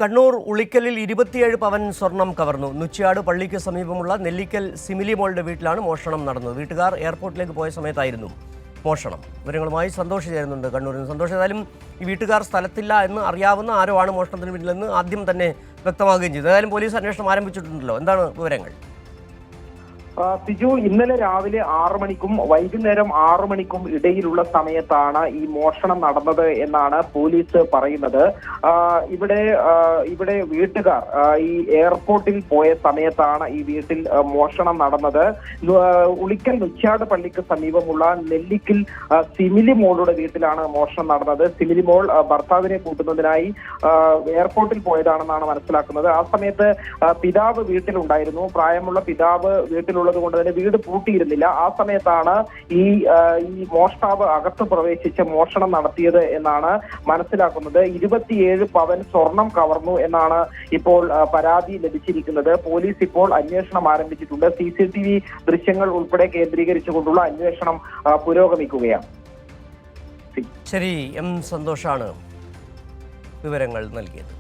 കണ്ണൂർ ഉളിക്കലിൽ 27 പവൻ സ്വർണം കവർന്നു. നുച്ചിയാട് പള്ളിക്ക് സമീപമുള്ള നെല്ലിക്കൽ സിമിലി മോളുടെ വീട്ടിലാണ് മോഷണം നടന്നത്. വീട്ടുകാർ എയർപോർട്ടിലേക്ക് പോയ സമയത്തായിരുന്നു മോഷണം. വിവരങ്ങളുമായി സന്തോഷ് ചേരുന്നുണ്ട് കണ്ണൂരിൽ നിന്ന്. സന്തോഷ്, ഏതായാലും ഈ വീട്ടുകാർ സ്ഥലത്തില്ല എന്ന് അറിയാവുന്ന ആരോ ആണ് മോഷണത്തിന് പിന്നിലെന്ന് ആദ്യം തന്നെ വ്യക്തമാകുകയും ചെയ്തു. ഏതായാലും പോലീസ് അന്വേഷണം ആരംഭിച്ചിട്ടുണ്ടല്ലോ, എന്താണ് വിവരങ്ങൾ? സിജു, ഇന്നലെ രാവിലെ 6 മണിക്കും വൈകുന്നേരം 6 മണിക്കും ഇടയിലുള്ള സമയത്താണ് ഈ മോഷണം നടന്നത് എന്നാണ് പോലീസ് പറയുന്നത്. ഇവിടെ വീട്ടുകാർ ഈ എയർപോർട്ടിൽ പോയ സമയത്താണ് ഈ വീട്ടിൽ മോഷണം നടന്നത്. ഉളിക്കൽ നുച്ചാട് പള്ളിക്ക് സമീപമുള്ള നെല്ലിക്കൽ സിമിലി മോളുടെ വീട്ടിലാണ് മോഷണം നടന്നത്. സിമിലി മോൾ ഭർത്താവിനെ കൂട്ടുന്നതിനായി എയർപോർട്ടിൽ പോയതാണെന്നാണ് മനസ്സിലാക്കുന്നത്. ആ സമയത്ത് പിതാവ് വീട്ടിലുണ്ടായിരുന്നു. പ്രായമുള്ള പിതാവ് വീട്ടിലുള്ള കൊണ്ട് തന്നെ വീട് പൂട്ടിയിരുന്നില്ല. ആ സമയത്താണ് ഈ മോഷ്ടാവ് അകത്ത് പ്രവേശിച്ച് മോഷണം നടത്തിയത് എന്നാണ് മനസ്സിലാക്കുന്നത്. 27 പവൻ സ്വർണം കവർന്നു എന്നാണ് ഇപ്പോൾ പരാതി ലഭിച്ചിരിക്കുന്നത്. പോലീസ് ഇപ്പോൾ അന്വേഷണം ആരംഭിച്ചിട്ടുണ്ട്. CCTV ദൃശ്യങ്ങൾ ഉൾപ്പെടെ കേന്ദ്രീകരിച്ചുകൊണ്ടുള്ള അന്വേഷണം പുരോഗമിക്കുകയാണ്. ശരി, എം സന്തോഷാണ് വിവരങ്ങൾ നൽകിയത്.